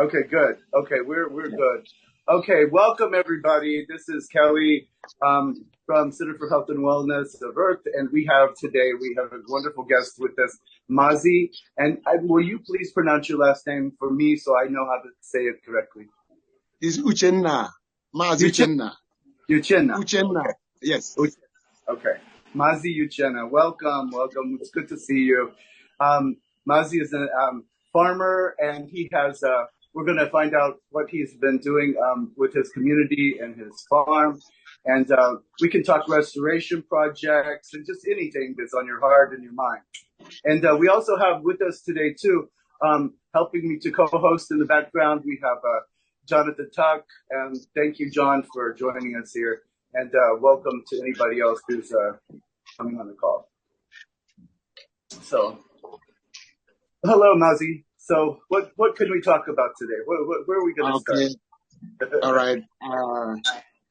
Okay, good. Okay, we're good. Okay, welcome everybody. This is Kelly from Center for Health and Wellness of Earth, and we have a wonderful guest with us, Mazi. And will you please pronounce your last name for me so I know how to say it correctly? It's Uchenna. Mazi Uchenna. Uchenna. Uchenna. Okay. Yes. Okay. Mazi Uchenna. Welcome. It's good to see you. Mazi is a farmer, and he has. We're going to find out what he's been doing with his community and his farm, and we can talk restoration projects and just anything that's on your heart and your mind. And we also have with us today too, helping me to co-host in the background. We have Jonathan Tuck, and thank you, John, for joining us here. And welcome to anybody else who's coming on the call. So, hello, Mazi. So, what can we talk about today? Where are we going to start? All right.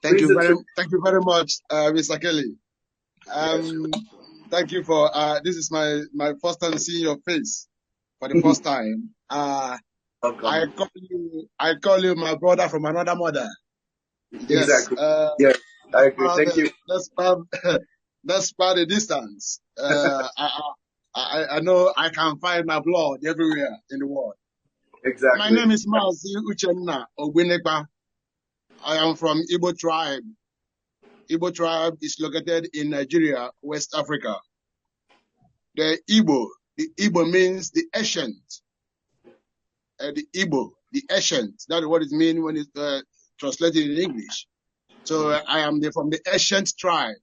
Thank you very much, Mr. Kelly. Thank you for this is my first time seeing your face for the first time. I call you my brother from another mother. Yes. Exactly. Yes, I agree. Thank you. Despite the distance, I know I can find my blood everywhere in the world. Exactly. My name is Mazi Uchenna Ogbenegba. I am from Igbo tribe. Igbo tribe is located in Nigeria, West Africa. The Igbo means the ancient. The ancient. That's what it means when it's translated in English. So I am from the ancient tribe.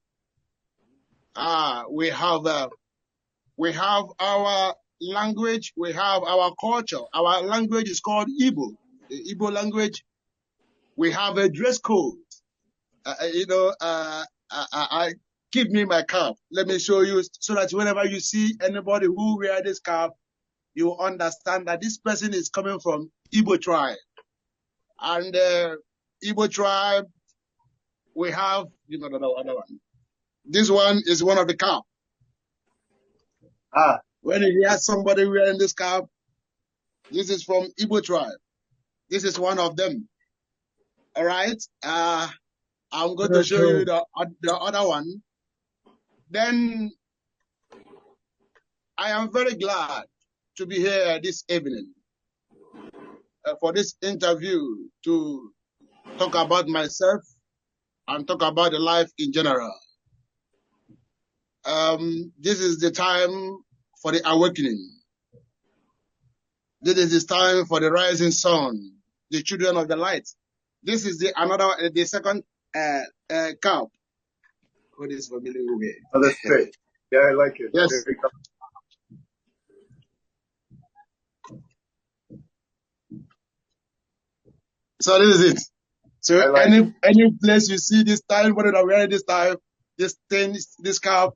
We have our language, we have our culture. Our language is called Igbo. The Igbo language. We have a dress code. Give me my cap. Let me show you so that whenever you see anybody who wear this cap, you understand that this person is coming from Igbo tribe. And Igbo tribe, we have, another one. This one is one of the cap. When you hear somebody wearing this cap, this is from Igbo tribe. This is one of them. All right. I'm going to show you the other one. Then I am very glad to be here this evening for this interview to talk about myself and talk about the life in general. This is the time for the awakening. This is the time for the rising sun, the children of the light. This is the second cap. What is familiar with? Oh, that's great. Yeah, I like it. Yes. So this is it. So any place you see this time, whether they're wearing this time, this cap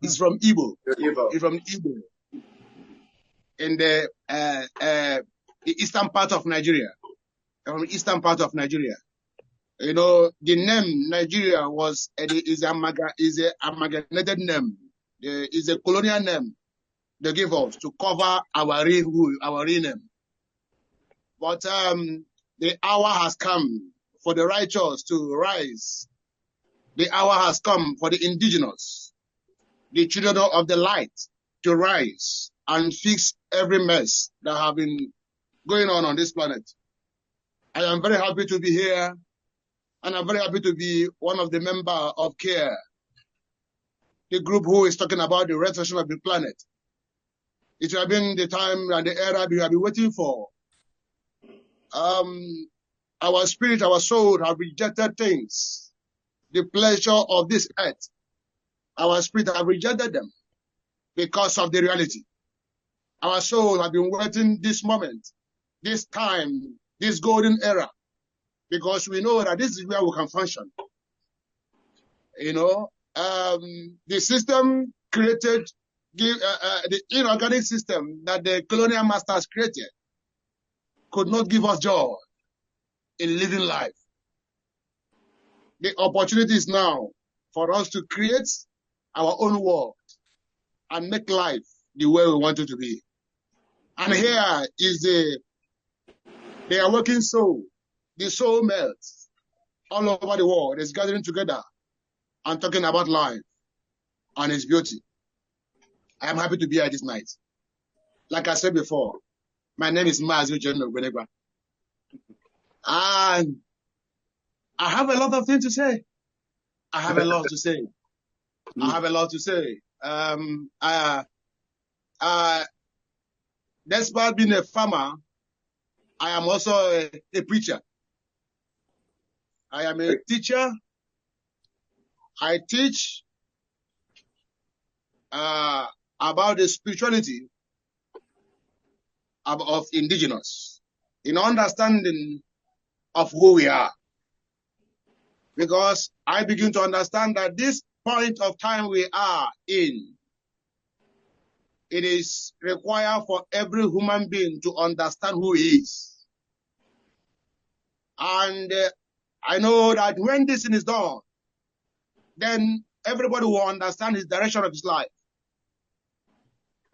is from Igbo. It's from Igbo. In the eastern part of Nigeria. From the eastern part of Nigeria. You know, the name Nigeria is a amalgamated name. Is a colonial name they give us to cover our real name. But the hour has come for the righteous to rise. The hour has come for the indigenous, the children of the light, to rise and fix every mess that have been going on this planet. I am very happy to be here, and I'm very happy to be one of the members of CARE, the group who is talking about the restoration of the planet. It has been the time and the era we have been waiting for. Our spirit, our soul have rejected things. The pleasure of this earth. Our spirit have rejected them because of the reality. Our soul have been waiting this moment, this time, this golden era, because we know that this is where we can function. You know, the system created, the inorganic system that the colonial masters created could not give us joy in living life. The opportunity is now for us to create our own world and make life the way we want it to be. And here is They are working soul. The soul melts all over the world. It's gathering together and talking about life and its beauty. I am happy to be here this night. Like I said before, my name is Mazi Uchenna. And I have a lot of things to say. I have a lot to say. I have a lot to say. Despite being a farmer, I am also a preacher. I am a teacher. I teach about the spirituality of indigenous, in understanding of who we are. Because I begin to understand that this point of time we are in, it is required for every human being to understand who he is. And I know that when this thing is done, then everybody will understand his direction of his life.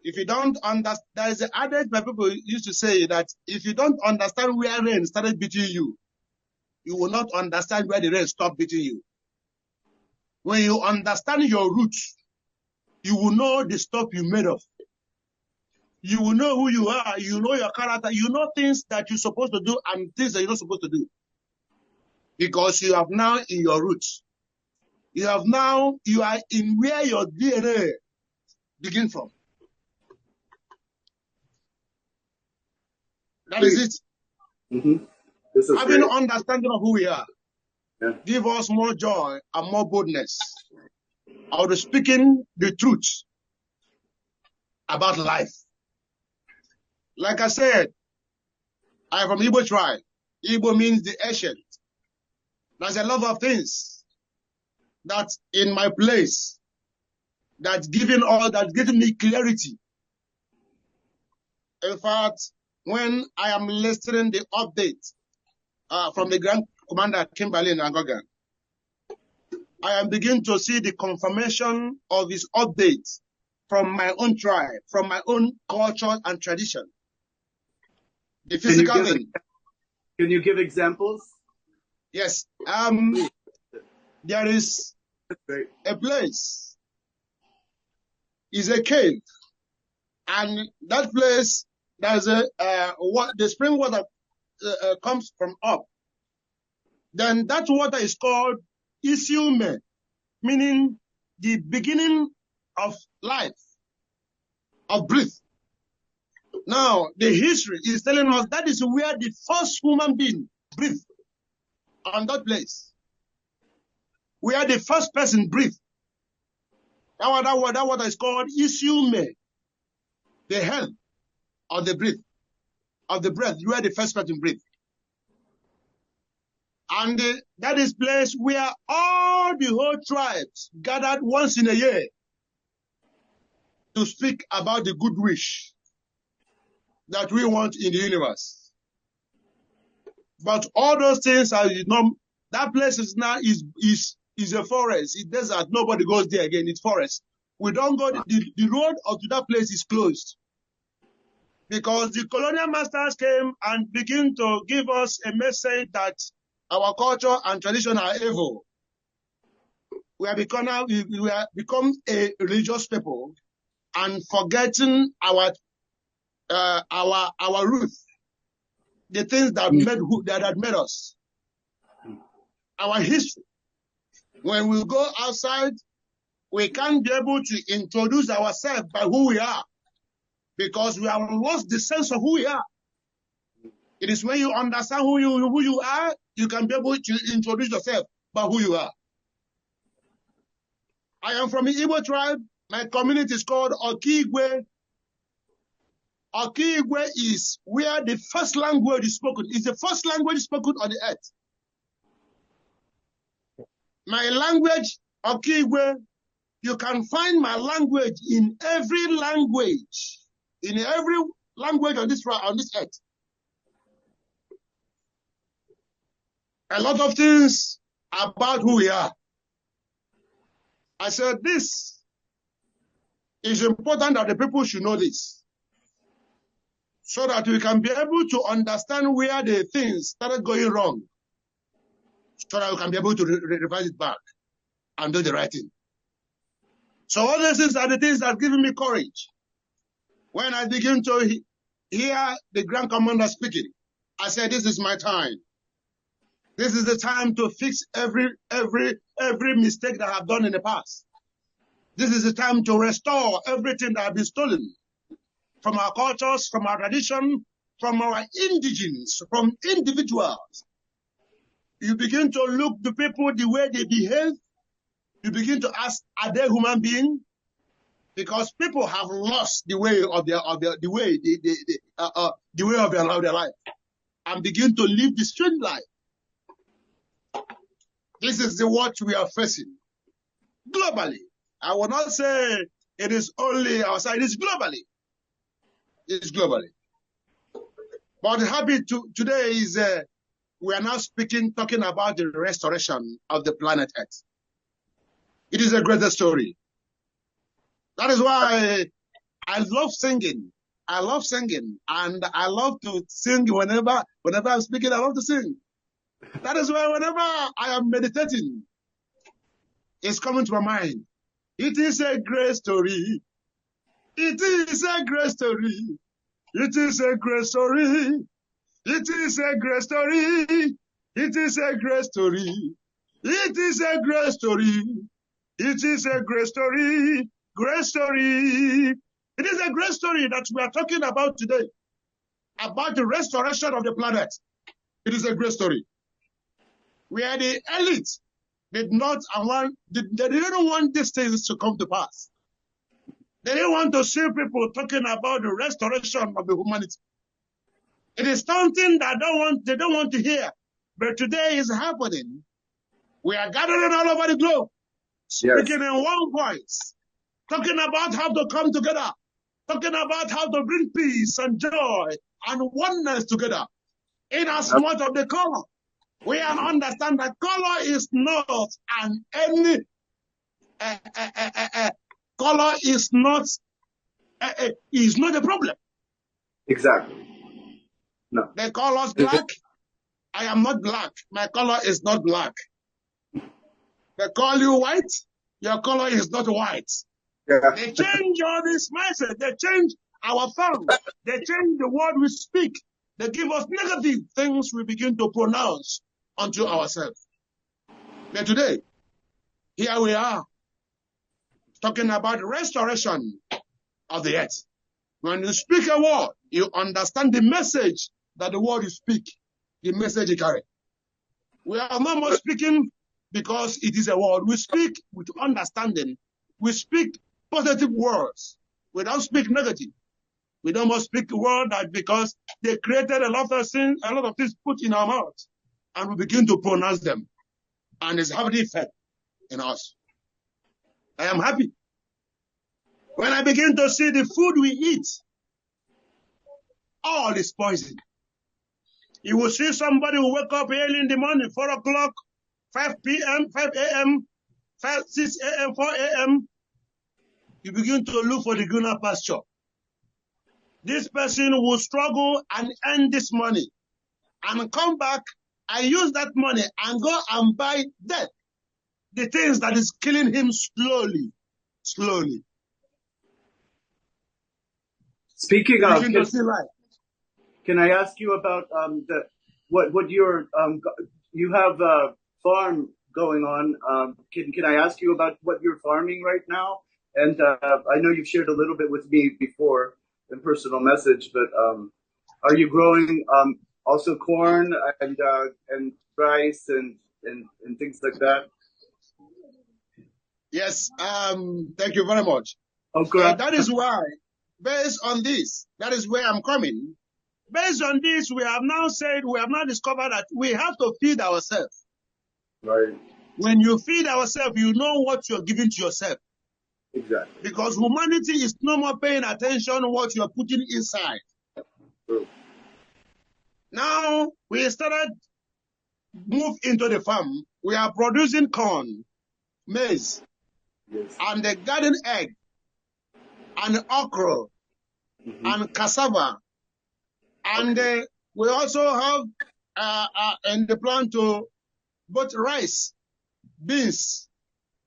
If you don't understand, there is an adage that people used to say that if you don't understand where rain started beating you, you will not understand where the rain stopped beating you. When you understand your roots, you will know the stuff you made of. You will know who you are. You know your character. You know things that you're supposed to do and things that you're not supposed to do. Because you have now in your roots. You are in where your DNA begins from. That is it. Having an understanding of who we are, give us more joy and more boldness out of speaking the truth about life. Like I said, I am from Igbo tribe. Igbo means the ancient. There's a lot of things that in my place that's giving me clarity. In fact, when I am listening the update from the Grand Commander Kimberly in Angoga, I am beginning to see the confirmation of his updates from my own tribe, from my own culture and tradition. The physical thing. Can you give examples? Yes. There is a place. Is a cave, and that place there's the spring water comes from up. Then that water is called Isiume, meaning the beginning of life, of breath. Now, the history is telling us that is where the first human being breathed, on that place. Where the first person breathed. That water is called Isiume, the hell of the breath, where the first person breathed. And that is place where all the whole tribes gathered once in a year to speak about the good wish that we want in the universe. But all those things are that place is now is a forest, it's desert, nobody goes there again, it's forest. We don't go, the road up to that place is closed. Because the colonial masters came and began to give us a message that our culture and tradition are evil. We have become a religious people and forgetting our roots, the things that made us, our history. When we go outside, we can't be able to introduce ourselves by who we are because we have lost the sense of who we are. It is when you understand who you are, you can be able to introduce yourself by who you are. I am from the Igbo tribe. My community is called Okigwe. Okigwe is where the first language is spoken. It's the first language spoken on the earth. My language, Okigwe, you can find my language in every language. In every language on this earth. A lot of things about who we are. I said this is important that the people should know this. so that we can be able to understand where the things started going wrong, so that we can be able to revise it back and do the right thing. So all these things are the things that give me courage. When I begin to hear the Grand Commander speaking, I said, this is my time. This is the time to fix every mistake that I've done in the past. This is the time to restore everything that has been stolen from our cultures, from our tradition, from our indigenes, from individuals. You begin to look the people the way they behave. You begin to ask, are they human beings? Because people have lost the way of their life and begin to live the strange life. This is what we are facing globally. I will not say it is only outside, it is globally. It's globally. But happy today is we are now talking about the restoration of the planet Earth. It is a greater story. That is why I love singing. I love singing, and I love to sing whenever I'm speaking. I love to sing. That is why whenever I am meditating, it's coming to my mind. It is a great story. It is a great story. It is a great story. It is a great story. It is a great story. It is a great story. It is a great story. Great story. It is a great story that we are talking about today, about the restoration of the planet. It is a great story. Where the elite did not want, they didn't want these things to come to pass. They didn't want to see people talking about the restoration of the humanity. It is something that they don't want to hear. But today is happening. We are gathering all over the globe, speaking in one voice, talking about how to come together, talking about how to bring peace and joy and oneness together. In as much of the color, we understand that color is not color is not a problem. Exactly. No. The color is black. I am not black. My color is not black. They call you white. Your color is not white. Yeah. They change all this mindset. They change our tongue. They change the word we speak. They give us negative things we begin to pronounce unto ourselves. But today, here we are, talking about restoration of the earth. When you speak a word, you understand the message that the word you speak, the message you carry. We are not more speaking because it is a word. We speak with understanding. We speak positive words. We don't speak negative. We don't more speak the word that because they created a lot of things put in our mouth, and we begin to pronounce them, and it's having effect in us. I am happy when I begin to see the food we eat. All is poison. You will see somebody who wake up early in the morning, 4 o'clock, 5 p.m., 5 a.m., 6 a.m., 4 a.m. You begin to look for the greener pasture. This person will struggle and earn this money and come back and use that money and go and buy death. The things that is killing him slowly. Speaking of, can I ask you about what your you have a farm going on? Can I ask you about what you're farming right now? And I know you've shared a little bit with me before in personal message, but are you growing also corn and rice and things like that? Yes. Thank you very much. Okay. That is why, based on this, that is where I'm coming. Based on this, we have now discovered that we have to feed ourselves. Right. When you feed ourselves, you know what you're giving to yourself. Exactly. Because humanity is no more paying attention to what you're putting inside. True. Now, we started move into the farm. We are producing corn, maize, and the garden egg, and okra, and cassava, And we also have in the plan to both rice, beans,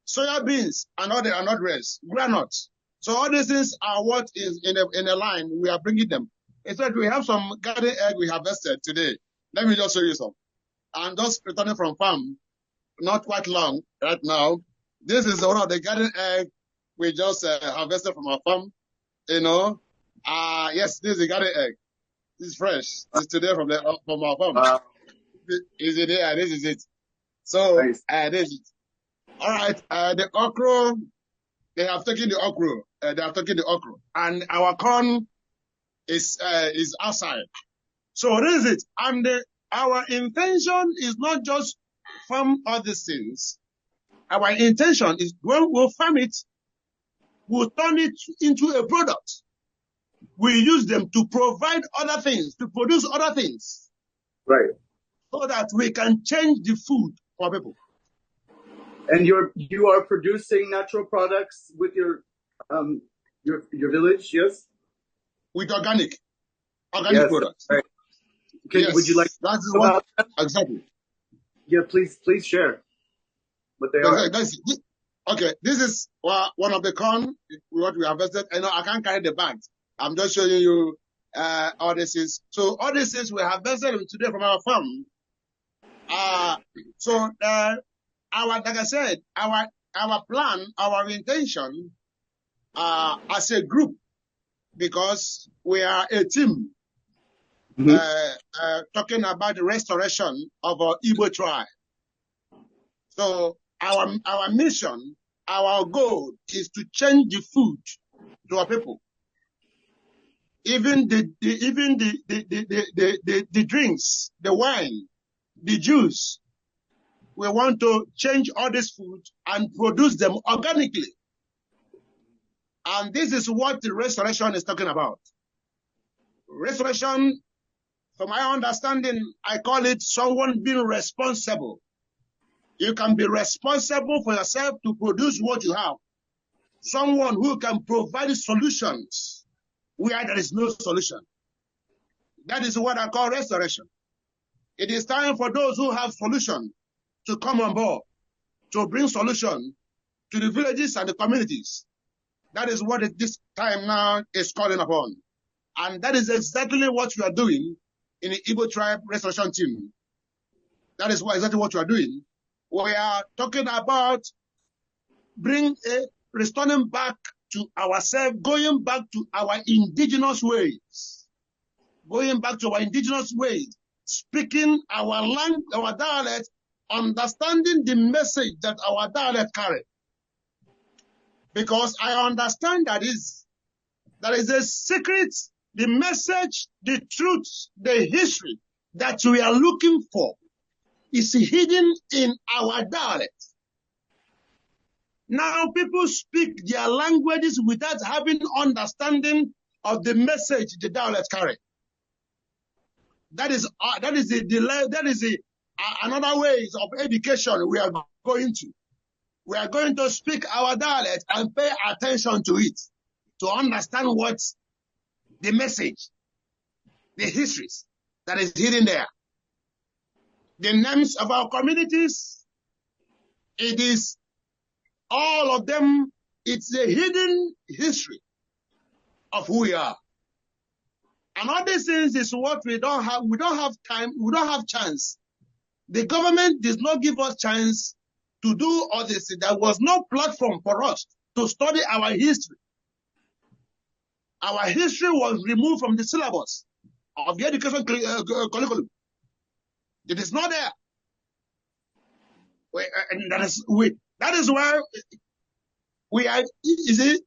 soya beans, and other rest, granules. So all these things are what is in a line. We are bringing them. In fact, we have some garden egg we harvested today. Let me just show you some. I'm just returning from farm, not quite long right now. This is one of the garden egg we just harvested from our farm. You know, yes, this is the garden egg. This is fresh. This is today from our farm. Is it here? This is it. So nice. This is it. All right. The okra, they have taken the okra. And our corn is outside. So this is it. And our intention is not just farm all these things. Our intention is when we'll farm it, we'll turn it into a product. We use them to provide other things, to produce other things. Right. So that we can change the food for people. And you are producing natural products with your village, yes? With organic yes, products. Right. Yes. Would you like to that's what exactly? Yeah, please share what they are. Okay, this is one of the corn what we harvested. I know I can't carry the bags. I'm just showing you all this is. So all this is we harvested today from our farm. Like I said, our plan, our intention, as a group, because we are a team, talking about the restoration of our Igbo tribe. So our mission, our goal is to change the food to our people. Even the drinks, the wine, the juice. We want to change all this food and produce them organically. And this is what the restoration is talking about. Restoration, from my understanding, I call it someone being responsible. You can be responsible for yourself to produce what you have. Someone who can provide solutions where there is no solution. That is what I call restoration. It is time for those who have solutions to come on board, to bring solution to the villages and the communities. That is what this time now is calling upon. And that is exactly what you are doing in the Igbo tribe restoration team. That is exactly what you are doing. We are talking about returning back to ourselves, going back to our indigenous ways. Going back to our indigenous ways, speaking our language, our dialect, understanding the message that our dialect carry. Because I understand that there is a secret, the message, the truth, the history that we are looking for is hidden in our dialect. Now people speak their languages without having understanding of the message the dialect carry. That is another ways of education we are going to. We are going to speak our dialect and pay attention to it to understand what the message, the histories that is hidden there. The names of our communities, it is all of them, it's a hidden history of who we are. And all these things is what we don't have time, we don't have chance. The government does not give us chance to do all this. There was no platform for us to study our history. Our history was removed from the syllabus of the education curriculum. It is not there. And that is why we are, you see,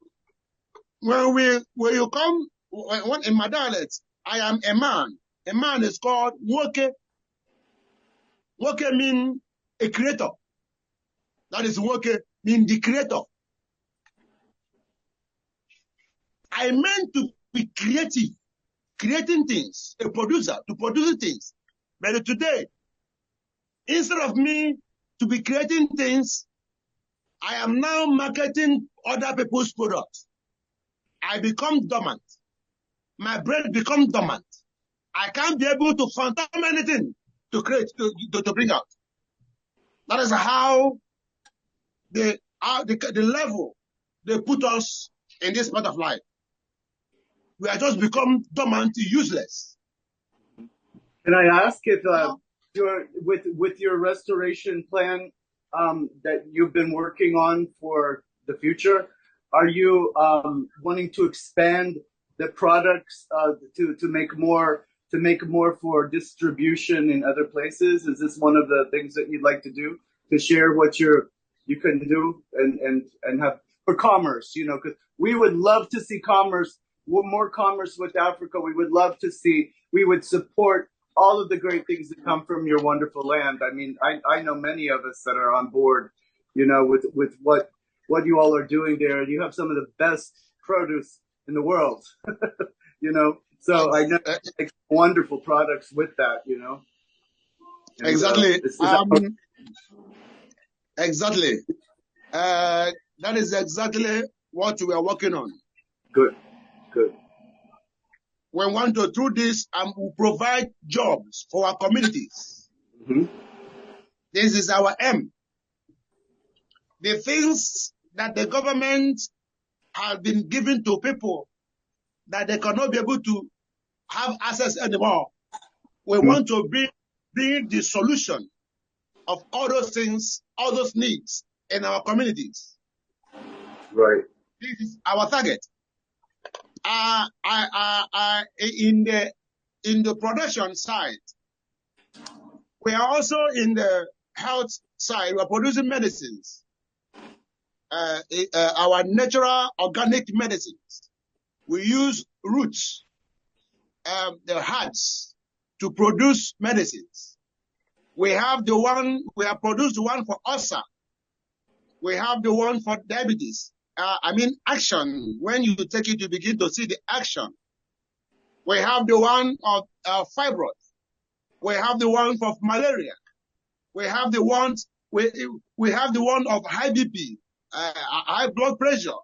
when you come, in my dialect, I am a man. A man is called Woke. Woke means a creator. That is Woke means the creator. I meant to be creative, creating things, a producer, to produce things. But today, instead of me to be creating things, I am now marketing other people's products. I become dormant. My brain becomes dormant. I can't be able to phantom anything to create, to bring out. That is how the level they put us in this part of life. We are just become dormant, useless. Can I ask if with your restoration plan that you've been working on for the future, are you wanting to expand the products to make more for distribution in other places? Is this one of the things that you'd like to do, to share what you can do and have for commerce? You know, because we would love to see commerce, more commerce with Africa. We would love to see. We would support all of the great things that come from your wonderful land. I mean, I know many of us that are on board, you know, with what you all are doing there. You have some of the best produce in the world, you know. So I know make wonderful products with that, you know. And, exactly. Exactly. That is exactly what we are working on. Good. Good. We want to, through this, we provide jobs for our communities. Mm-hmm. This is our aim. The things that the government has been given to people that they cannot be able to have access anymore. We want to bring the solution of all those things, all those needs in our communities. Right. This is our target. In the production side, we are also in the health side. We are producing medicines, our natural organic medicines. We use roots, the herbs, to produce medicines. We have produced the one for ulcer. We have the one for diabetes. Action. When you take it, you begin to see the action. We have the one of fibroid. We have the one for malaria. We have the one of high BP, high blood pressure.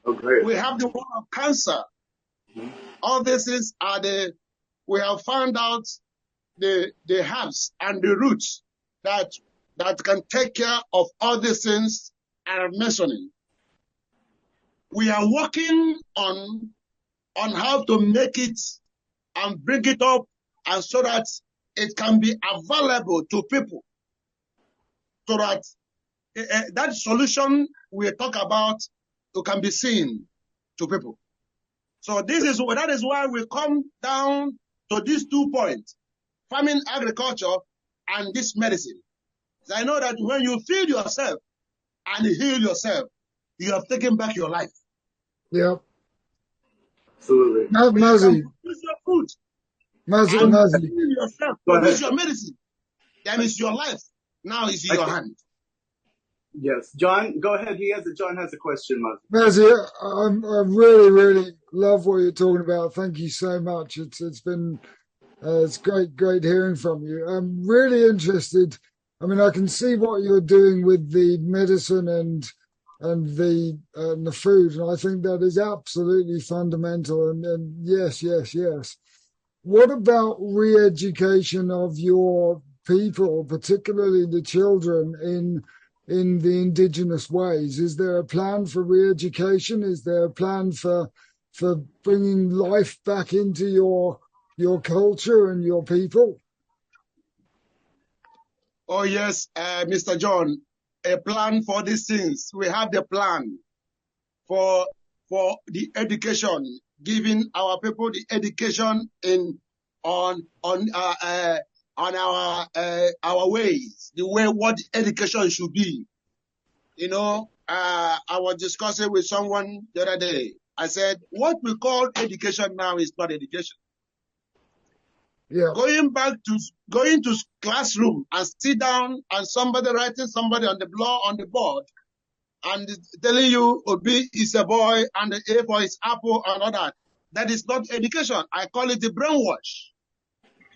Oh, great. We have the one of cancer. Mm-hmm. All these things we have found out the herbs and the roots that can take care of all these things I'm mentioning. We are working on how to make it and bring it up, and so that it can be available to people, so that that solution we talk about can be seen to people. So that is why we come down to these 2 points: farming, agriculture, and this medicine. So I know that when you feed yourself and heal yourself, you have taken back your life. Yeah. Absolutely. Mazi. Produce your food. Mazi. Heal yourself. Produce your medicine. That is your life. Now it's in your hand. Yes. John, go ahead. John has a question, Mazi, I really, really love what you're talking about. Thank you so much. It's been it's great hearing from you. I'm really interested. I mean, I can see what you're doing with the medicine and the food, and I think that is absolutely fundamental. And yes. What about re-education of your people, particularly the children, in the indigenous ways? Is there a plan for re-education? Is there a plan for bringing life back into your culture and your people? Oh yes, Mr. John, a plan for these things. We have the plan for the education, giving our people the education on our ways, the way what education should be. You know, I was discussing with someone the other day. I said, what we call education now is not education. Yeah. Going to classroom and sit down and somebody writing somebody on the board and telling you B is a boy and the A for is apple and all that. That is not education. I call it the brainwash.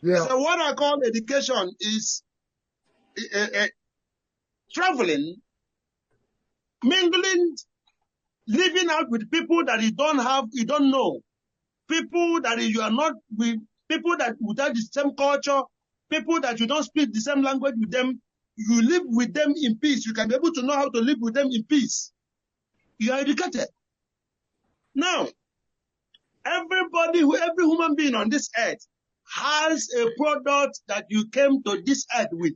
Yeah. So what I call education is traveling, mingling, living out with people that you don't know, people that you are not with, people that without the same culture, people that you don't speak the same language with them, you live with them in peace. You can be able to know how to live with them in peace. You are educated. Now, every human being on this earth has a product that you came to this earth with.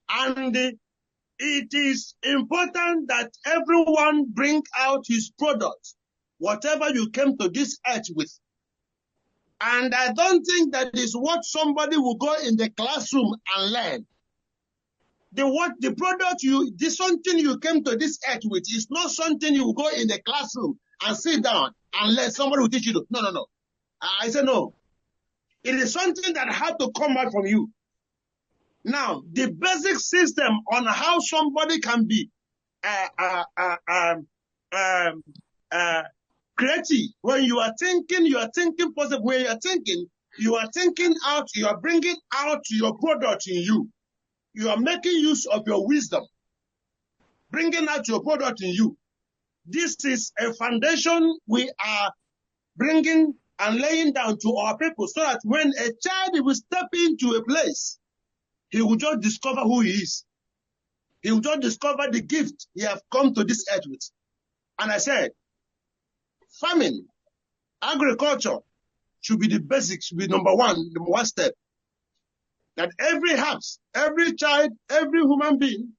And it is important that everyone bring out his product, whatever you came to this earth with. And I don't think that is what somebody will go in the classroom and learn. The product this something you came to this earth with is not something you will go in the classroom and sit down and let somebody will teach you. No. I say no. It is something that had to come out from you. Now, the basic system on how somebody can be creative. When you are thinking positive. When you are thinking out, you are bringing out your product in you. You are making use of your wisdom, bringing out your product in you. This is a foundation we are bringing and laying down to our people so that when a child will step into a place, he will just discover who he is. He will just discover the gift he has come to this earth with. And I said, farming, agriculture should be the basics, should be number one step. That every house, every child, every human being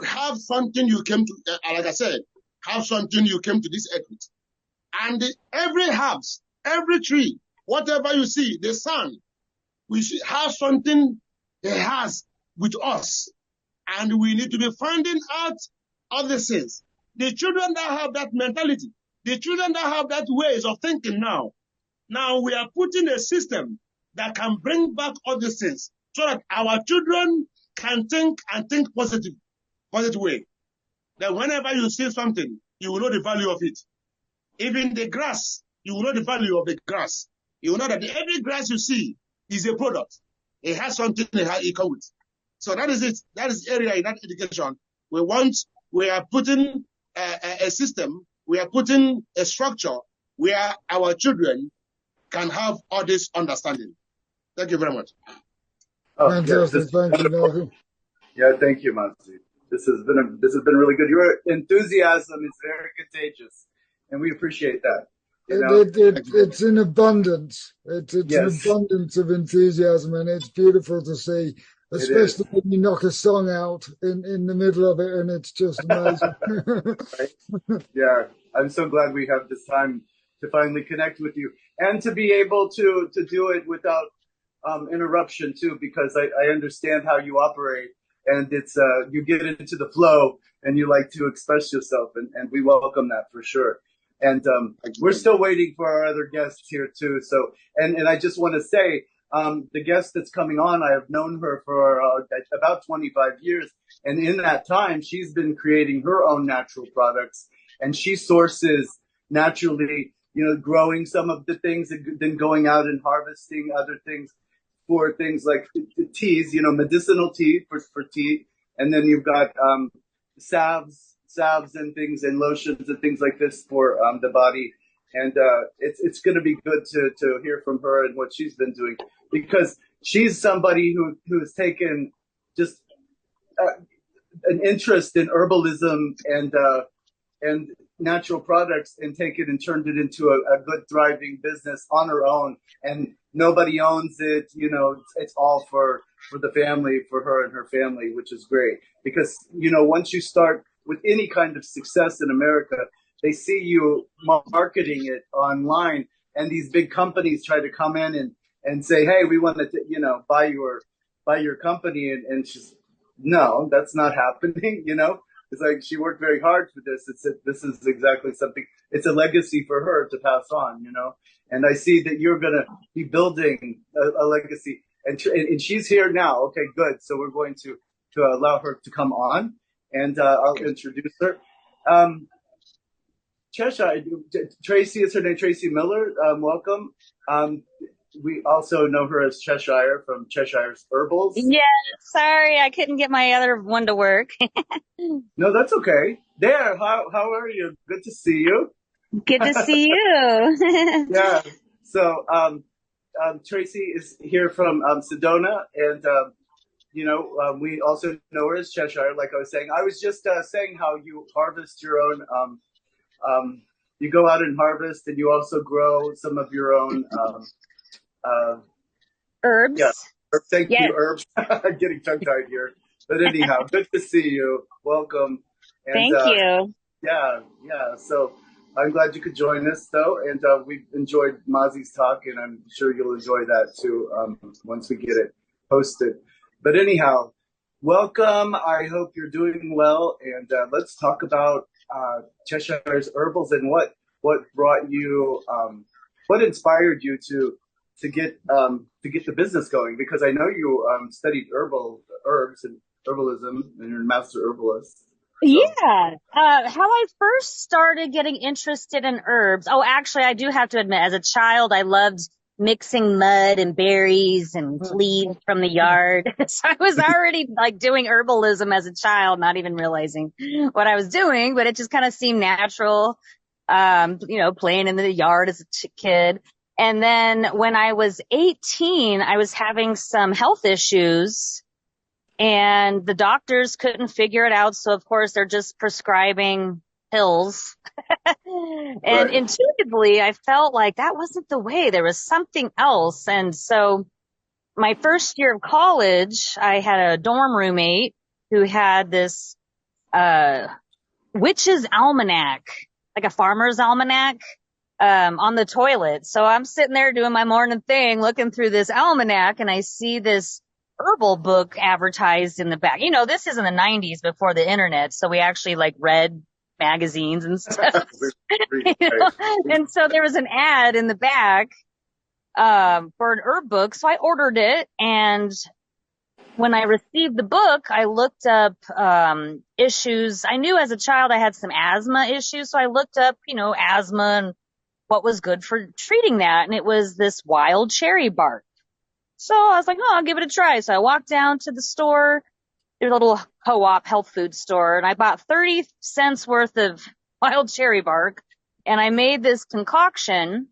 have something you came to, like I said, have something you came to this earth with. And every house, every tree, whatever you see, the sun, we should have something it has with us. And we need to be finding out other things. The children that have that mentality, the children that have that ways of thinking now we are putting a system that can bring back all these things so that our children can think and think positive way. That whenever you see something, you will know the value of it. Even the grass, you will know the value of the grass. You will know that every grass you see is a product. It has something it comes with. So that is it. That is area in that education. We are putting a system, we are putting a structure where our children can have all this understanding. Thank you very much. Oh, fantastic. Thank you, Mazi. Yeah, thank you, Mazi. This has been really good. Your enthusiasm is very contagious, and we appreciate that. It's in abundance. It's Yes. an abundance of enthusiasm, and it's beautiful to see, especially when you knock a song out in the middle of it, and it's just amazing. Right? Yeah, I'm so glad we have this time to finally connect with you and to be able to do it without interruption too, because I understand how you operate, and it's you get into the flow and you like to express yourself, and we welcome that for sure. And we're still waiting for our other guests here too. So, and I just want to say, the guest that's coming on, I have known her for about 25 years. And in that time, she's been creating her own natural products, and she sources naturally, growing some of the things and then going out and harvesting other things for things like teas, medicinal tea for tea. And then you've got salves and things and lotions and things like this for the body. And it's going to be good to hear from her and what she's been doing, because she's somebody who's taken just an interest in herbalism and natural products and take it and turned it into a good thriving business on her own. And nobody owns it. It's all for the family, for her and her family, which is great, because once you start with any kind of success in America, they see you marketing it online, and these big companies try to come in and say, hey, we want to, buy your company. And she's, no, that's not happening. It's like, she worked very hard for this. This is exactly something, it's a legacy for her to pass on, and I see that you're going to be building a legacy, and she's here now. Okay, good. So we're going to allow her to come on, and I'll introduce her. Cheshire, Traci is her name, Traci Miller. Welcome. We also know her as Cheshire from Cheshire's Herbals. Yeah, sorry, I couldn't get my other one to work. No, that's okay. How are you? Good to see you. Good to see you. Yeah. So Traci is here from Sedona, and we also know her as Cheshire. Like I was saying, I was just saying how you harvest your own. You go out and harvest, and you also grow some of your own Herbs. Yeah, thank Yes. you, Herbs. I'm getting tongue-tied here. But anyhow, good to see you. Welcome. And, Thank you. Yeah. So I'm glad you could join us, though. And we've enjoyed Mazi's talk, and I'm sure you'll enjoy that, too, once we get it posted. But anyhow, welcome. I hope you're doing well. And let's talk about Cheshire's herbals and what brought you, what inspired you to get the business going, because I know you studied herbs and herbalism, and you're a master herbalist. So. Yeah. How I first started getting interested in herbs. Oh, actually, I do have to admit, as a child, I loved mixing mud and berries and leaves from the yard. So I was already like doing herbalism as a child, not even realizing what I was doing, but it just kind of seemed natural. Playing in the yard as a kid. And then when I was 18, I was having some health issues and the doctors couldn't figure it out. So of course they're just prescribing pills. And Right. Intuitively, I felt like that wasn't the way. There was something else. And so my first year of college, I had a dorm roommate who had this, witch's almanac, like a farmer's almanac, on the toilet. So I'm sitting there doing my morning thing, looking through this almanac, and I see this herbal book advertised in the back. This is in the 90s before the internet. So we actually like read magazines and stuff. And so there was an ad in the back, for an herb book. So I ordered it, and when I received the book, I looked up issues. I knew as a child I had some asthma issues, so I looked up, asthma and what was good for treating that, and it was this wild cherry bark. So I was like, I'll give it a try. So I walked down to the store, a little co-op health food store, and I bought 30 cents worth of wild cherry bark, and I made this concoction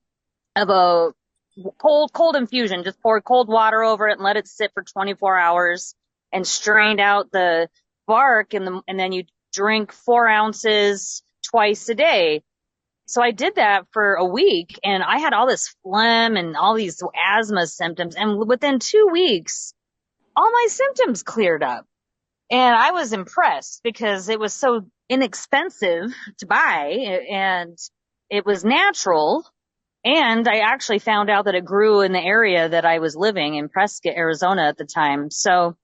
of a cold infusion. Just poured cold water over it and let it sit for 24 hours and strained out the bark, and then you drink 4 ounces twice a day. So I did that for a week, and I had all this phlegm and all these asthma symptoms. And within 2 weeks, all my symptoms cleared up. And I was impressed because it was so inexpensive to buy, and it was natural. And I actually found out that it grew in the area that I was living in, Prescott, Arizona at the time. So,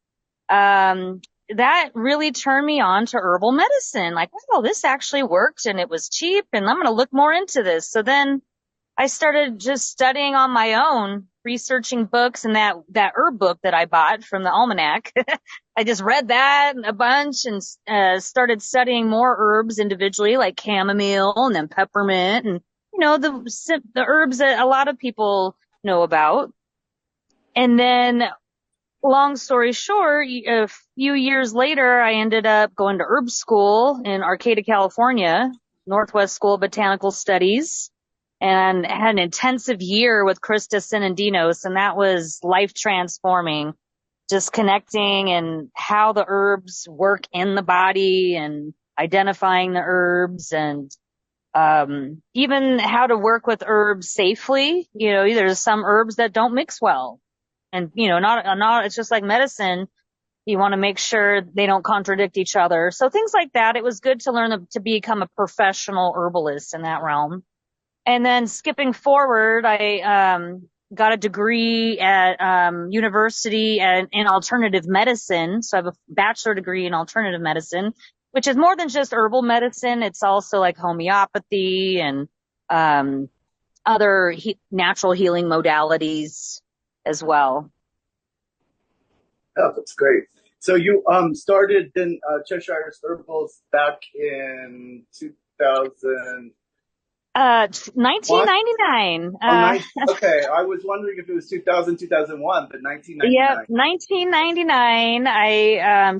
that really turned me on to herbal medicine. Like, wow, this actually worked and it was cheap, and I'm going to look more into this. So then I started just studying on my own, researching books, and that herb book that I bought from the almanac. I just read that a bunch and started studying more herbs individually, like chamomile and then peppermint, and the herbs that a lot of people know about. And then, long story short, a few years later, I ended up going to herb school in Arcata, California, Northwest School of Botanical Studies, and had an intensive year with Krista Sinandinos, and that was life transforming. Just connecting and how the herbs work in the body and identifying the herbs, and even how to work with herbs safely. There's some herbs that don't mix well. And, not, it's just like medicine. You want to make sure they don't contradict each other. So things like that. It was good to learn to become a professional herbalist in that realm. And then skipping forward, I, got a degree at, university in alternative medicine. So I have a bachelor degree in alternative medicine, which is more than just herbal medicine. It's also like homeopathy and, other natural healing modalities as well. Oh, that's great. So you started in Cheshire's Herbals back in 2000. 1999. Okay, I was wondering if it was 2000, 2001, but 1999. Yep, 1999. I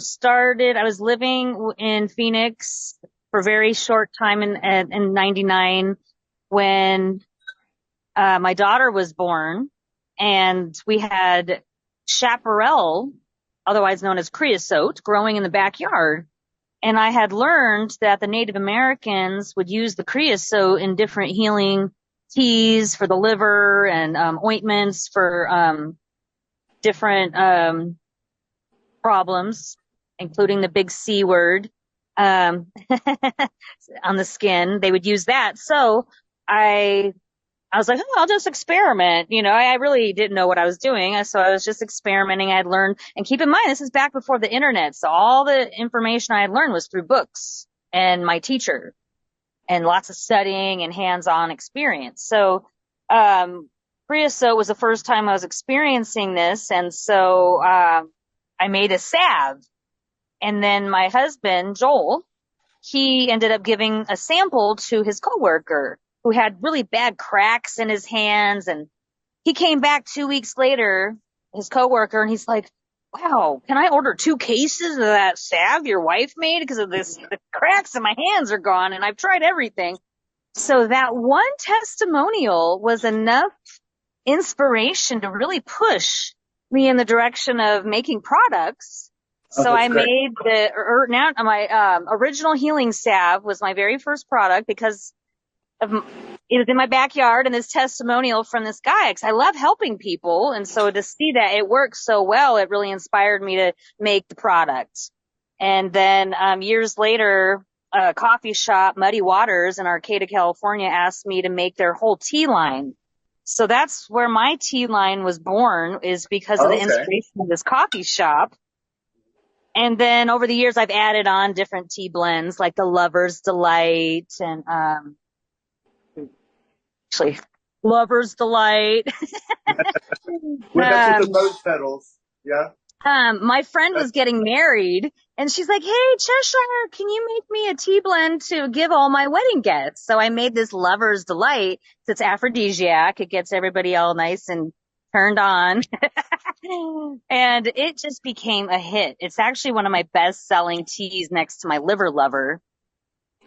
was living in Phoenix for a very short time in 99 when my daughter was born, and we had chaparral, otherwise known as creosote, growing in the backyard. And I had learned that the Native Americans would use the creosote in different healing teas for the liver and ointments for different problems, including the big C word on the skin. They would use that. So I was like, oh, I'll just experiment. I really didn't know what I was doing. So I was just experimenting. I had learned, and keep in mind, this is back before the internet. So all the information I had learned was through books and my teacher and lots of studying and hands-on experience. So, creosote was the first time I was experiencing this. And so, I made a salve, and then my husband, Joel, he ended up giving a sample to his coworker who had really bad cracks in his hands. And he came back 2 weeks later, his coworker, and he's like, wow, can I order 2 cases of that salve your wife made? Because of this, the cracks in my hands are gone, and I've tried everything. So that one testimonial was enough inspiration to really push me in the direction of making products. So I made my original healing salve was my very first product because it was in my backyard, and this testimonial from this guy, because I love helping people. And so to see that it works so well, it really inspired me to make the product. And then years later, a coffee shop, Muddy Waters in Arcata, California, asked me to make their whole tea line. So that's where my tea line was born, is because of the inspiration of this coffee shop. And then over the years, I've added on different tea blends like the Lover's Delight and actually Lover's Delight. With the rose petals, yeah. My friend was getting married, and she's like, hey, Cheshire, can you make me a tea blend to give all my wedding guests? So I made this Lover's Delight. It's aphrodisiac. It gets everybody all nice and turned on. And it just became a hit. It's actually one of my best-selling teas next to my Liver Lover.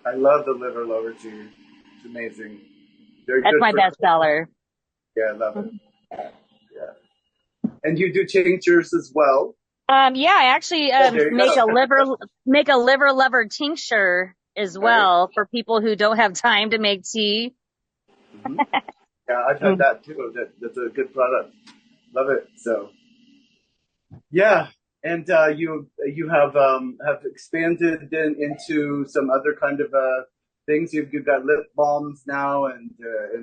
I love the Liver Lover tea. It's amazing. That's my bestseller. Yeah, I love it. Yeah. And you do tinctures as well? Yeah, I actually make a liver lover tincture as well for people who don't have time to make tea. Mm-hmm. Yeah, I've had that too. That's a good product. Love it. So, yeah, and you have expanded into some other kind of things. You've got lip balms now, and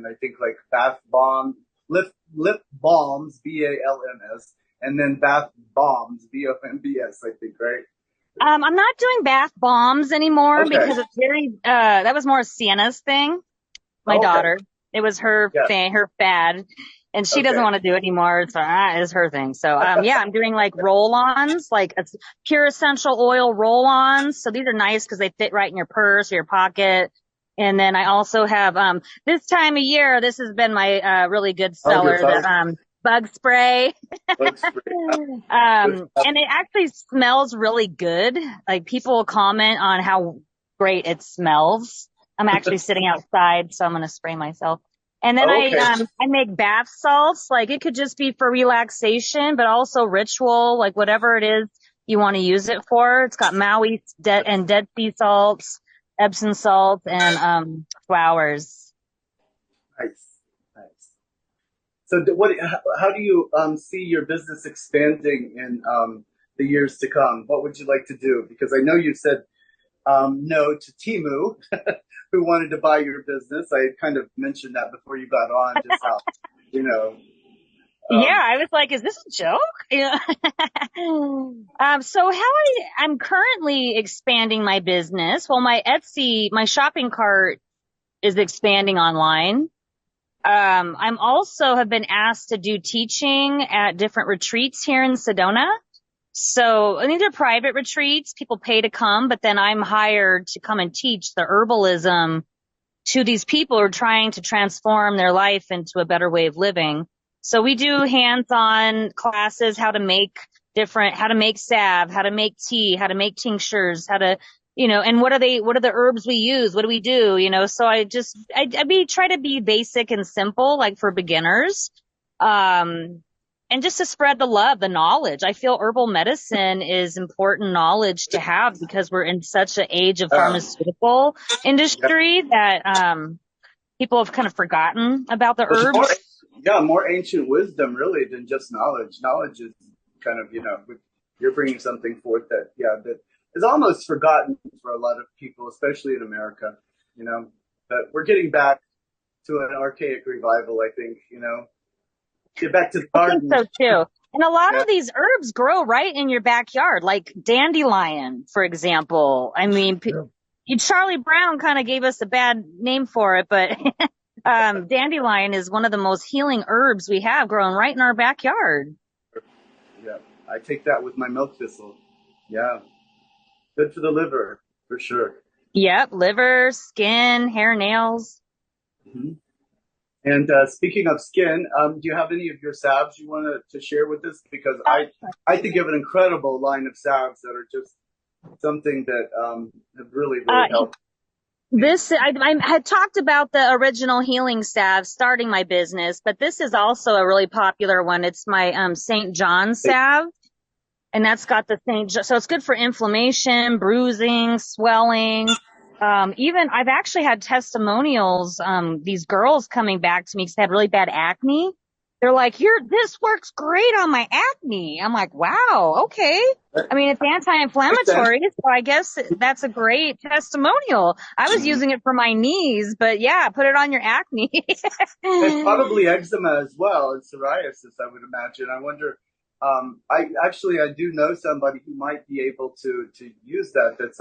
I think like bath bomb, lip balms, BALMS, and then bath bombs, BOMBS. I think, right? I'm not doing bath bombs anymore because it's very. That was more a Sienna's thing. My daughter. It was her thing, her fad, and she doesn't want to do it anymore. So it's her thing. So yeah, I'm doing like roll-ons, like it's pure essential oil roll-ons. So these are nice because they fit right in your purse or your pocket. And then I also have this time of year, this has been my really good seller, the bug spray. Bug spray. And it actually smells really good. Like people comment on how great it smells. I'm actually sitting outside, so I'm going to spray myself. And then I make bath salts. Like it could just be for relaxation, but also ritual, like whatever it is you want to use it for. It's got Maui and Dead Sea salts, Epsom salts, and flowers. Nice. So how do you see your business expanding in the years to come? What would you like to do? Because I know you said no to Temu, who wanted to buy your business. I kind of mentioned that before you got on, just how, yeah, I was like, is this a joke? Yeah. So I'm currently expanding my business. Well, my Etsy, my shopping cart is expanding online. I'm also have been asked to do teaching at different retreats here in Sedona. So these are private retreats. People pay to come, but then I'm hired to come and teach the herbalism to these people who are trying to transform their life into a better way of living. So we do hands-on classes, how to make salve, how to make tea, how to make tinctures, how to and what are the herbs we use? What do we do? So try to be basic and simple, like for beginners. And just to spread the love, the knowledge. I feel herbal medicine is important knowledge to have because we're in such an age of pharmaceutical industry that, people have kind of forgotten about the herbs. More ancient wisdom really than just knowledge. Knowledge is kind of, you're bringing something forth that is almost forgotten for a lot of people, especially in America, but we're getting back to an archaic revival, I think, get back to the garden. I think so too. And a lot of these herbs grow right in your backyard, like dandelion, for example. I mean, Charlie Brown kind of gave us a bad name for it, but dandelion is one of the most healing herbs we have growing right in our backyard. Yeah, I take that with my milk thistle. Yeah, good for the liver, for sure. Yep, liver, skin, hair, nails. Mm-hmm. And speaking of skin, do you have any of your salves you want to share with us? Because I think you have an incredible line of salves that are just something that have really helped. I had talked about the original healing salve starting my business, but this is also a really popular one. It's my St. John salve, and that's got the so it's good for inflammation, bruising, swelling. Even I've actually had testimonials, these girls coming back to me because they had really bad acne. They're like, this works great on my acne. I'm like, wow, okay. I mean, it's anti-inflammatory, so I guess that's a great testimonial. I was using it for my knees, but yeah, put it on your acne. There's probably eczema as well, and psoriasis, I would imagine. I wonder, I do know somebody who might be able to use that. That's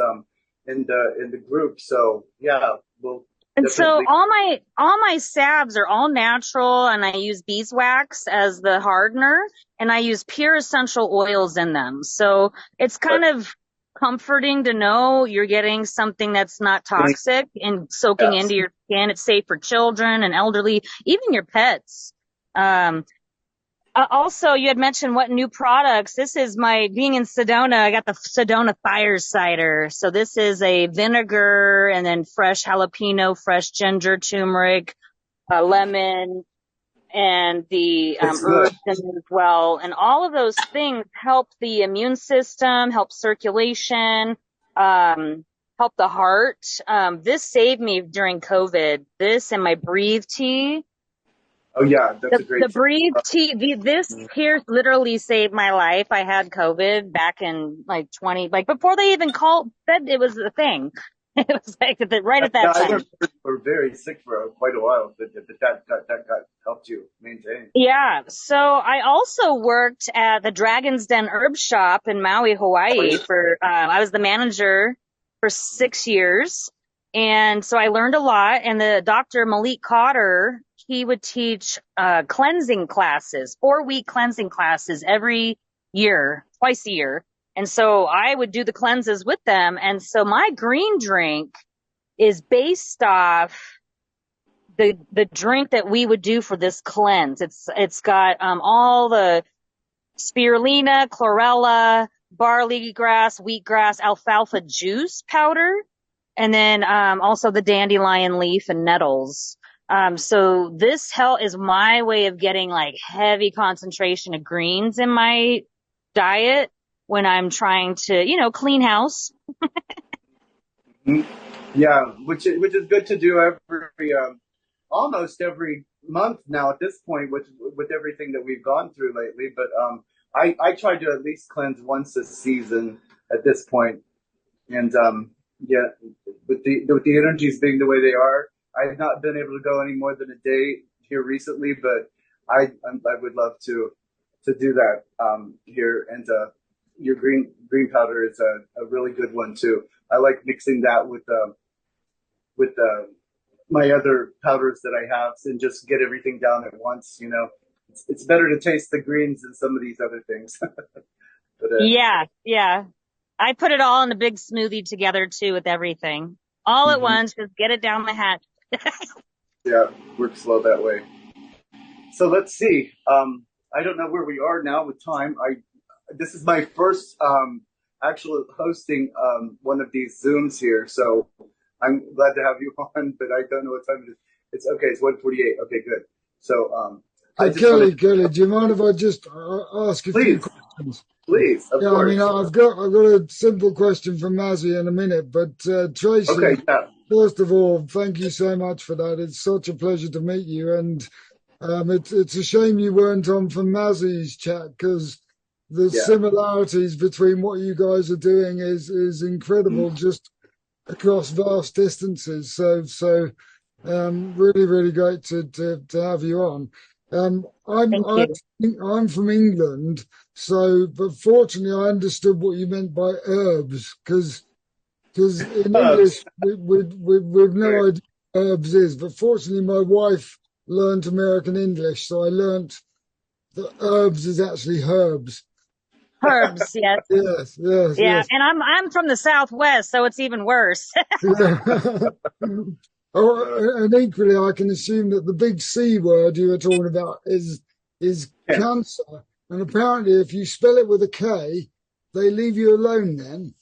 in the group. So yeah, we'll. And so all my salves are all natural, and I use beeswax as the hardener, and I use pure essential oils in them. So it's kind of comforting to know you're getting something that's not toxic and soaking into your skin. It's safe for children and elderly, even your pets. Also, you had mentioned what new products. This is being in Sedona, I got the Sedona Fire Cider. So this is a vinegar and then fresh jalapeno, fresh ginger, turmeric, lemon, and the herbs in it as well. And all of those things help the immune system, help circulation, help the heart. This saved me during COVID. This and my Breathe tea. Oh yeah, that's a great. The Breathe tea. This here literally saved my life. I had COVID back in before they even said it was a thing. It was like right at that time. I were very sick for quite a while, but that helped you maintain. Yeah. So I also worked at the Dragon's Den Herb Shop in Maui, Hawaii. I was the manager for 6 years, and so I learned a lot. And the Dr. Malik Cotter, he would teach cleansing classes, 4-week cleansing classes every year, twice a year. And so I would do the cleanses with them. And so my green drink is based off the drink that we would do for this cleanse. It's got all the spirulina, chlorella, barley grass, wheatgrass, alfalfa juice powder, and then also the dandelion leaf and nettles. So this is my way of getting like heavy concentration of greens in my diet when I'm trying to, clean house. Yeah, which is good to do almost every month now at this point with everything that we've gone through lately. But I try to at least cleanse once a season at this point. And with the energies being the way they are, I have not been able to go any more than a day here recently, but I would love to do that here. And your green powder is a really good one too. I like mixing that with my other powders that I have and just get everything down at once. It's better to taste the greens than some of these other things. But, yeah. I put it all in a big smoothie together too with everything all at once. Just get it down my hatch. Yeah, works slow that way. So let's see. I don't know where we are now with time. This is my first actually hosting one of these Zooms here. So I'm glad to have you on, but I don't know what time it is. It's okay. It's 1:48. Okay, good. So Kelly, do you mind if I just ask a few please, questions? please, of Yeah, I course. mean, I've got a simple question for Mazi in a minute, but Traci, Okay, yeah. first of all, thank you so much for that. It's such a pleasure to meet you, and it's a shame you weren't on for Mazi's chat because the similarities between what you guys are doing is incredible, just across vast distances. So really, really great to have you on. Thank you. I'm from England, so but fortunately I understood what you meant by herbs because in English we've no idea what herbs is. But fortunately my wife learned American English, so I learned that herbs is actually herbs. Herbs, yes. Yes. And I'm from the Southwest, so it's even worse. Oh, and equally, I can assume that the big C word you were talking about is cancer. And apparently, if you spell it with a K, they leave you alone then.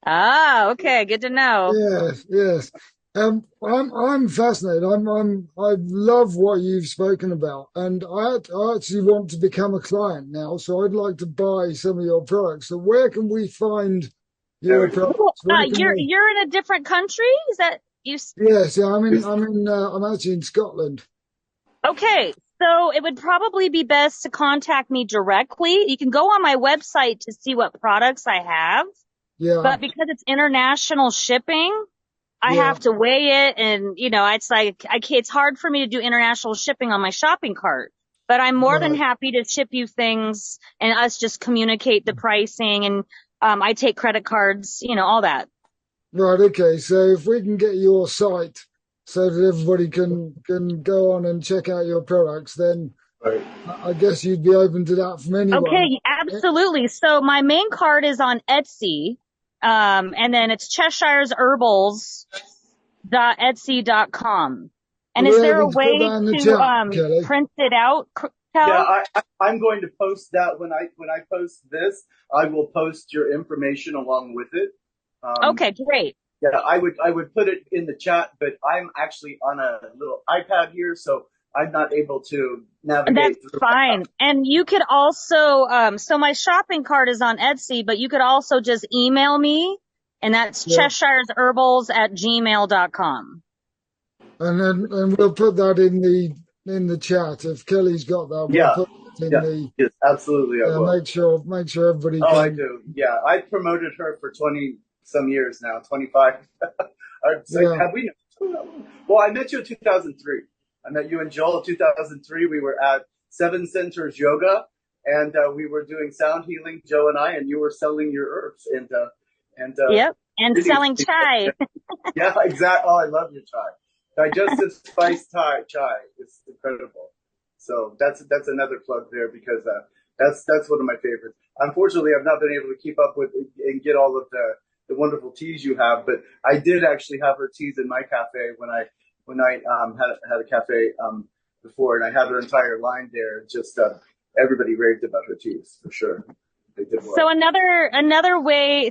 Ah, okay, good to know. Yes. I'm fascinated. I love what you've spoken about, and I actually want to become a client now. So I'd like to buy some of your products. So where can we find your products? You're in a different country? Is that you? Yes, yeah. I'm actually in Scotland. Okay, so it would probably be best to contact me directly. You can go on my website to see what products I have. Yeah. But because it's international shipping, I have to weigh it, and it's like it's hard for me to do international shipping on my shopping cart. But I'm more than happy to ship you things and us just communicate the pricing, and I take credit cards, all that. Right, okay. So if we can get your site so that everybody can go on and check out your products, then I guess you'd be open to that from anyone. Okay, absolutely. So my main card is on Etsy, and then it's Cheshire's Herbals.etsy.com. And is there a way to print it out? Yeah, I'm going to post that when I post this. I will post your information along with it. Okay, great. Yeah, I would put it in the chat, but I'm actually on a little iPad here, so I'm not able to navigate. That's fine. And you could also, so my shopping cart is on Etsy, but you could also just email me, and that's Cheshire'sHerbals@gmail.com. And we'll put that in the chat. If Kelly's got that, we'll put it in the. Yes, absolutely. I will. Make sure everybody. Oh, I do. Yeah, I promoted her for 20 some years now, 25. Have we? Well, I met you in 2003. I met you in Joel 2003. We were at Seven Centers Yoga, and we were doing sound healing, Joe and I, and you were selling your herbs and yep, and selling chai. Yeah, exactly. Oh, I love your chai. Digestive spice chai is incredible. So that's another plug there because that's one of my favorites. Unfortunately, I've not been able to keep up with and get all of the wonderful teas you have, but I did actually have her teas in my cafe when I had a cafe before, and I had her entire line there. Just everybody raved about her teas for sure. They did well. So another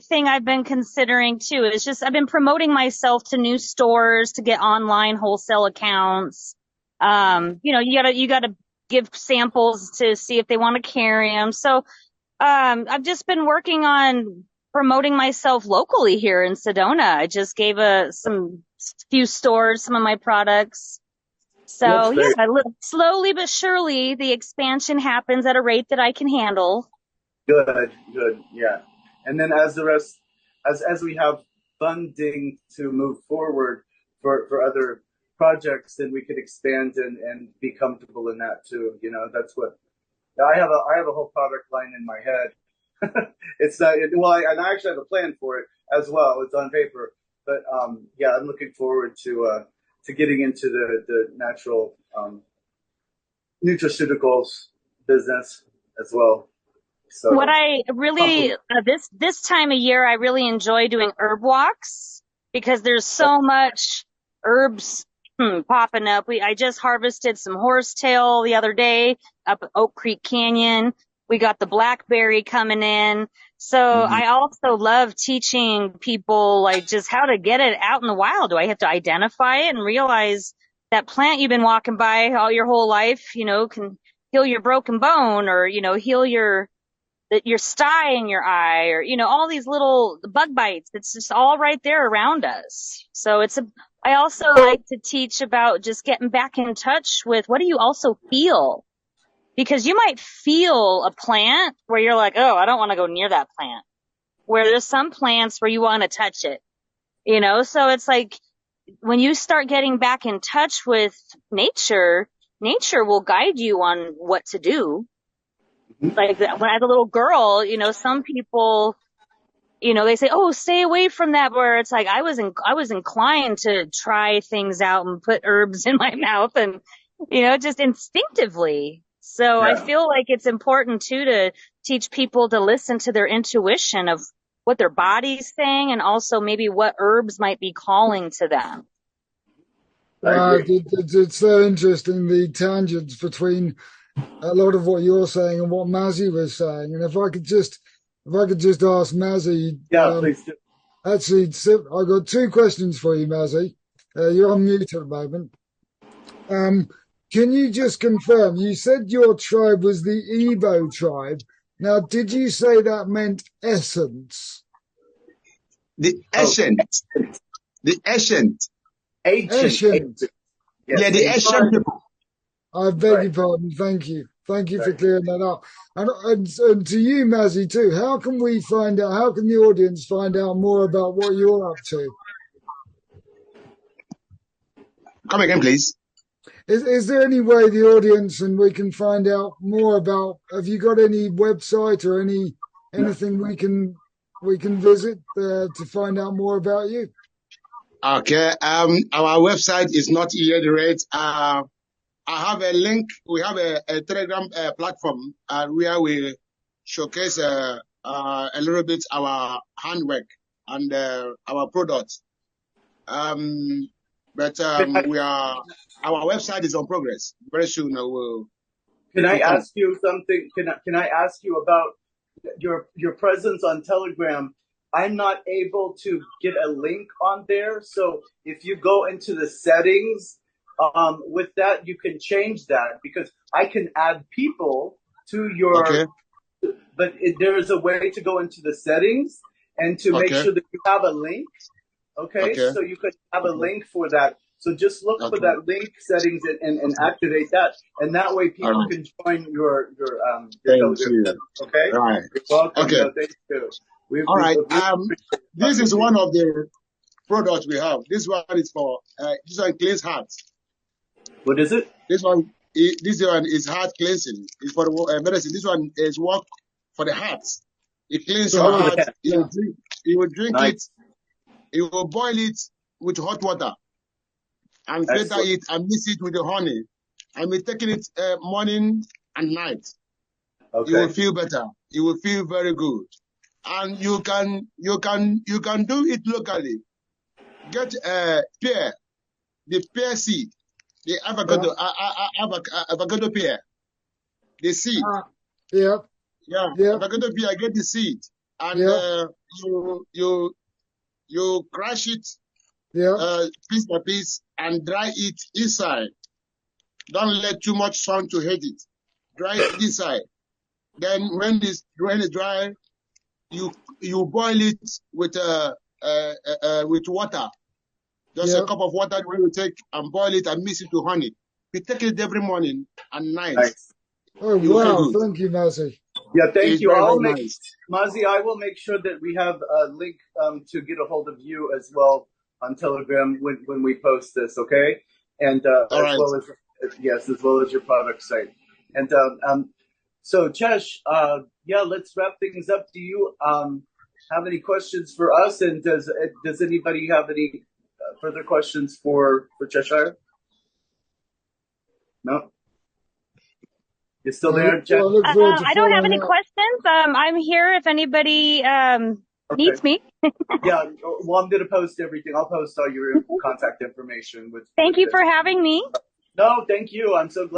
thing I've been considering too is just I've been promoting myself to new stores to get online wholesale accounts. You gotta give samples to see if they want to carry them. So I've just been working on promoting myself locally here in Sedona. I just gave some few stores some of my products. So slowly but surely the expansion happens at a rate that I can handle. Good, yeah. And then as we have funding to move forward for other projects, then we could expand and be comfortable in that too. That's what I have a whole product line in my head. It's not and I actually have a plan for it as well. It's on paper, but yeah, I'm looking forward to getting into the natural nutraceuticals business as well. So what I really this time of year I really enjoy doing herb walks because there's so much herbs popping up. I just harvested some horsetail the other day up at Oak Creek Canyon. We got the blackberry coming in. So I also love teaching people like just how to get it out in the wild. Do I have to identify it and realize that plant you've been walking by all your whole life, you know, can heal your broken bone or, you know, heal your sty in your eye or, you know, all these little bug bites. It's just all right there around us. So I also like to teach about just getting back in touch with what do you also feel? Because you might feel a plant where you're like, oh, I don't want to go near that plant. Where there's some plants where you want to touch it, you know? So it's like when you start getting back in touch with nature will guide you on what to do. Like when I was a little girl, you know, some people, you know, they say, oh, stay away from that. Where it's like, I was inclined to try things out and put herbs in my mouth and, you know, just instinctively. So I feel like it's important too, to teach people to listen to their intuition of what their body's saying and also maybe what herbs might be calling to them. It's so interesting, the tangents between a lot of what you're saying and what Mazi was saying. And if I could just ask Mazi. Please do. Actually, I got two questions for you, Mazi. You're on mute at the moment. Can you just confirm, you said your tribe was the Igbo tribe. Now, did you say that meant essence? The ancient. The ancient. Ancient. Yes, Yeah, the ancient people. I beg your pardon. Thank you. Thank you for clearing that up. And to you, Mazi, too, how can the audience find out more about what you're up to? Come again, please. Is there any way the audience and we can find out more about, have you got any website or anything we can visit to find out more about you? Okay. Our website is not yet ready. I have a link. We have a Telegram platform where we showcase a little bit our handwork and our products. But our website is on progress. Very soon we'll. Can I ask you something? Can I ask you about your presence on Telegram? I'm not able to get a link on there. So if you go into the settings, with that, you can change that because I can add people to your, but there is a way to go into the settings and to make sure that you have a link. Okay. So you could have a link for that. So just look for that link settings and activate that. And that way people can join your Telegram. Okay. All right. You're welcome. Okay. No, thank you. All right. This is one of the products we have. This one is for this one cleans hearts. What is it? This one is heart cleansing. It's for the medicine. This one is work for the hearts. It cleans your heart. You will drink it. You will boil it with hot water and filter it and mix it with the honey. And we're taking it morning and night. You will feel better. You will feel very good. And you can do it locally. Get pear, the pear seed, the avocado pear, the seed. Avocado pear. Get the seed, and you crush it, piece by piece, and dry it inside. Don't let too much sun to hit it. Dry it inside. Then when it's dry, you boil it with water. Just a cup of water when you take and boil it and mix it to honey. You take it every morning and night. Nice. Oh, wow. Thank you, Mazi. Yeah, thank you. Mazi, I will make sure that we have a link to get a hold of you as well on Telegram when we post this, okay? And well as well as your product site. And so Chesh, let's wrap things up. Do you have any questions for us? And does anybody have any further questions for Cheshire? No? You're still there, Chesh? I don't have any questions. I'm here if anybody needs me. Well, I'm going to post everything. I'll post all your contact information. Thank you for having me. No, thank you. I'm so glad.